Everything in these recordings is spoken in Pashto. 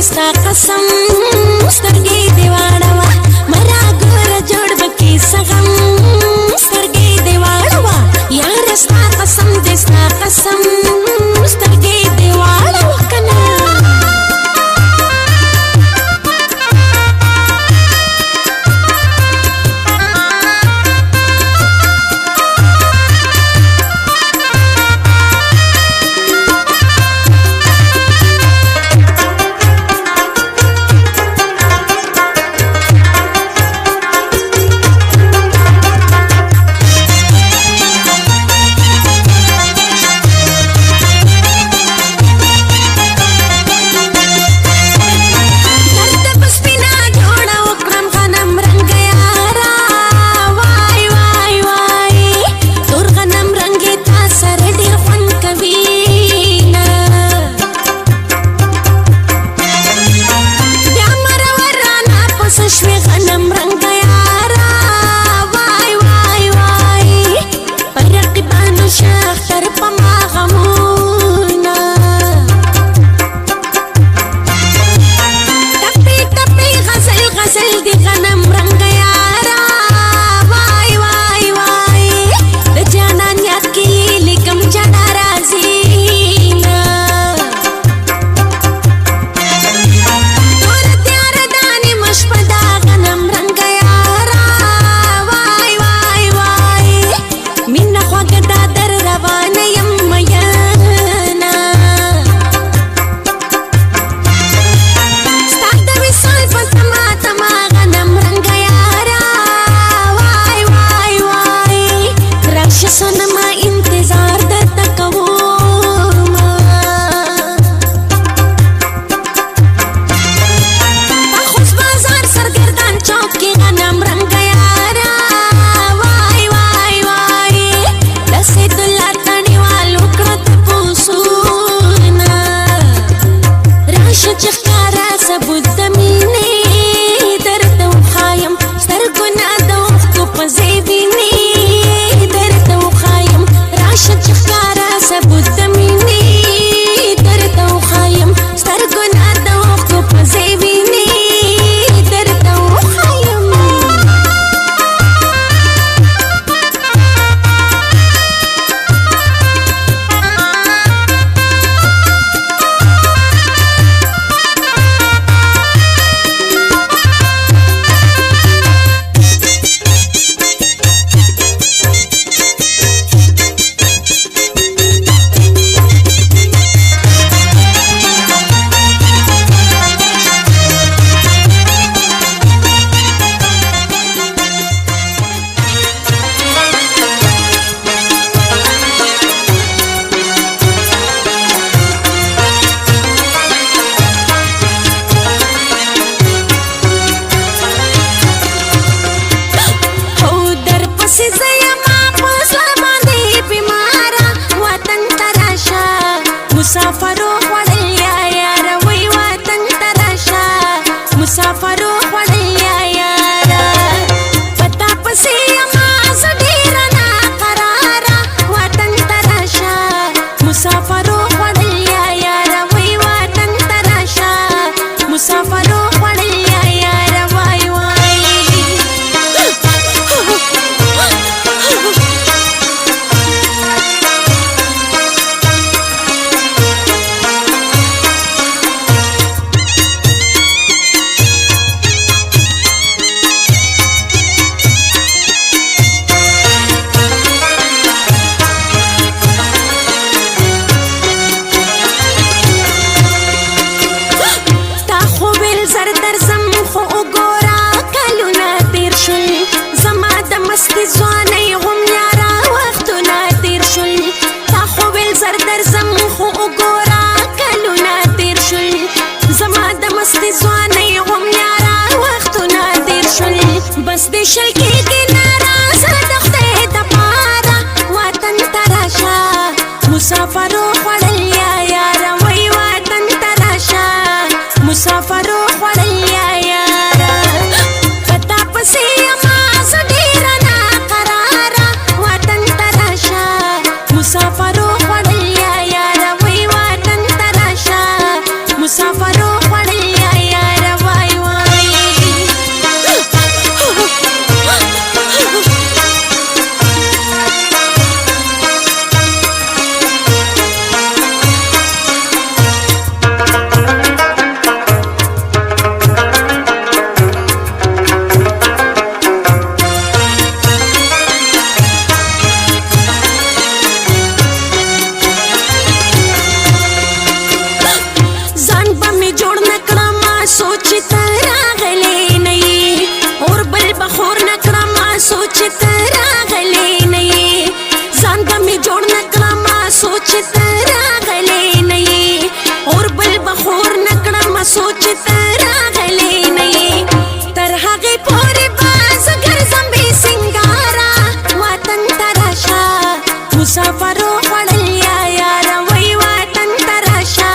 ستا قسم سترګې دې واړوه مرا ګور جوړ بکی سغم سترګې دې واړوه یار ستا قسم دې ستا قسم سترګې دې واړوه کنه مسافرو خوړل چې ته راغلی نه یې اور بل بخور نکړم سوچ ته راغلی نه یې تر هغې پورې به زه ګرځم بې سینګاره وطن ته راشه مسافرو خوړل یا یاره وی وطن ته راشه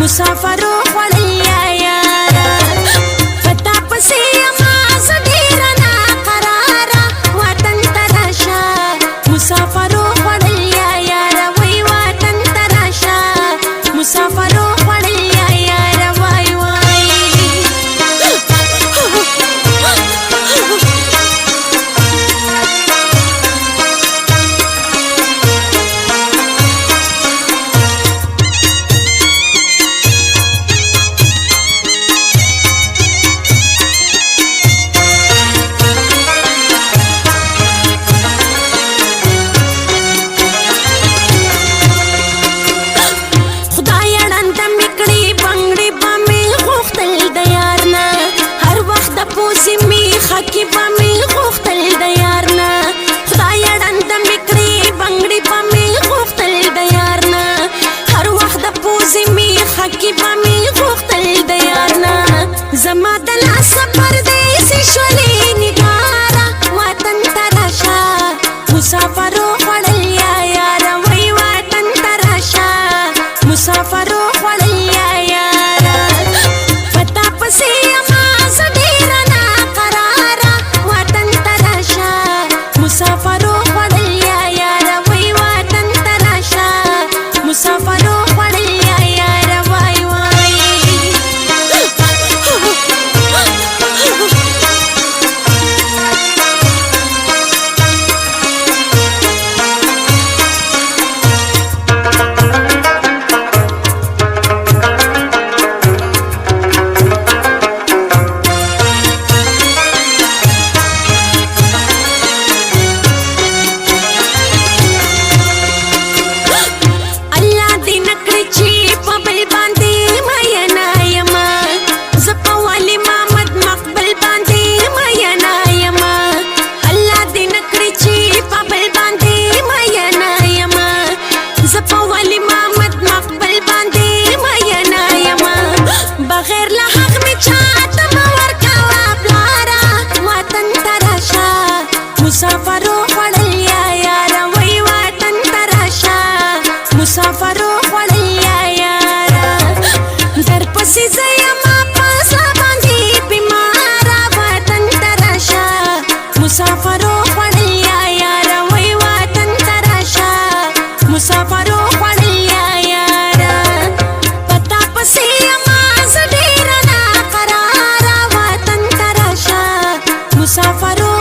مسافرو خوړل یا یاره په تا پسې یمه زه ډېره ناقراره وطن ته راشه مسافرو خوړل یا یاره وی وطن ته راشه مسافرو خوړل یا یاره وای وای خاکی با می غوښتل د یار نه خدایه ړنده مې کړې بنګړې به مې غوښتل د یار نه هر وخت د پوزې مې خاکی به مې غوښتل د یار نه زما د لاسه پردیسي شولې نګاره وطن ته راشه مسافرو خوړل یا یاره وی وطن ته راشه مسافرو خوړل یا یاره په تا پسې یمه زه ډېره مسافرو خوړل یا یاره وی وطن ته راشه مسافرو خوړل یا یاره وای وای بغیر له حق مې چاته مه ورکوه پلاره وطن ته راشه مسافرو خوړل یا یاره وی وطن ته راشه مسافرو خوړل یا یاره درپسې زه یمه په زړه باندې بیماره وطن ته راشه مسافرو خوړل یا یاره وی وطن ته راشه مسافرو خوړل یا یاره په تا پسې یمه زه ډېره ناقراره وطن ته راشه مسافرو